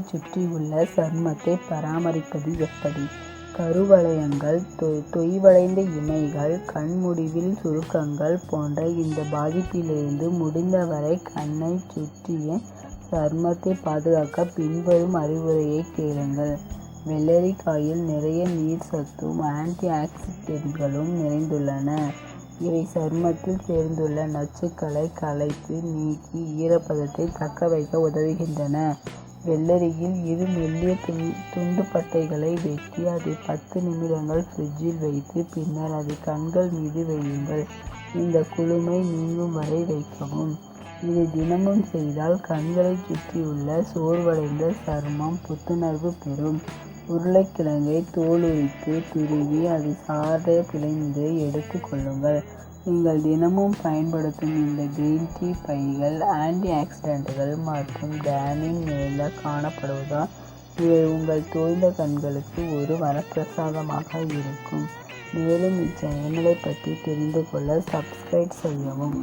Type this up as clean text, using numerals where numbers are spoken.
சுற்றியுள்ள சருமத்தை பராமரிப்பது எப்படி? கருவளையங்கள், தொய்வடைந்த இமைகள், கண் முடிவில் சுருக்கங்கள் போன்ற இந்த பாதிப்பிலிருந்து முடிந்தவரை கண்ணை சுற்றிய சருமத்தை பாதுகாக்க பின்வரும் அறிவுரையை கேளுங்கள். வெள்ளரிக்காயில் நிறைய நீர் சத்தும் ஆன்டி ஆக்சிடென்ட்களும் நிறைந்துள்ளன. இவை சருமத்தில் சேர்ந்துள்ள நச்சுக்களை களைத்து நீக்கி ஈரப்பதத்தை தக்க வைக்க உதவுகின்றன. வெள்ளரியில் 2 மெல்லிய துண்டுப்பட்டைகளை வெட்டி அதை 10 நிமிடங்கள் ஃப்ரிட்ஜில் வைத்து பின்னர் அதை கண்கள் மீது வையுங்கள். இந்த குளுமை நீங்கும் வரை வைக்கவும். இதை தினமும் செய்தால் கண்களை சுற்றியுள்ள சோர்வடைந்த சருமம் புத்துணர்வு பெறும். உருளைக்கிழங்கை தோல் உரித்து துருவி அதை சாறை பிழிந்து எடுத்து கொள்ளுங்கள். நீங்கள் தினமும் பயன்படுத்தும் இந்த கிரீன் டீ பைகள் ஆன்டி ஆக்சிடென்ட்கள் மற்றும் டேனின் மேலே காணப்படுவதால் இவை உங்கள் தோய்ந்த கண்களுக்கு ஒரு வரப்பிரசாதமாக இருக்கும். மேலும் இச்சேனலை பற்றி தெரிந்து கொள்ள சப்ஸ்கிரைப் செய்யவும்.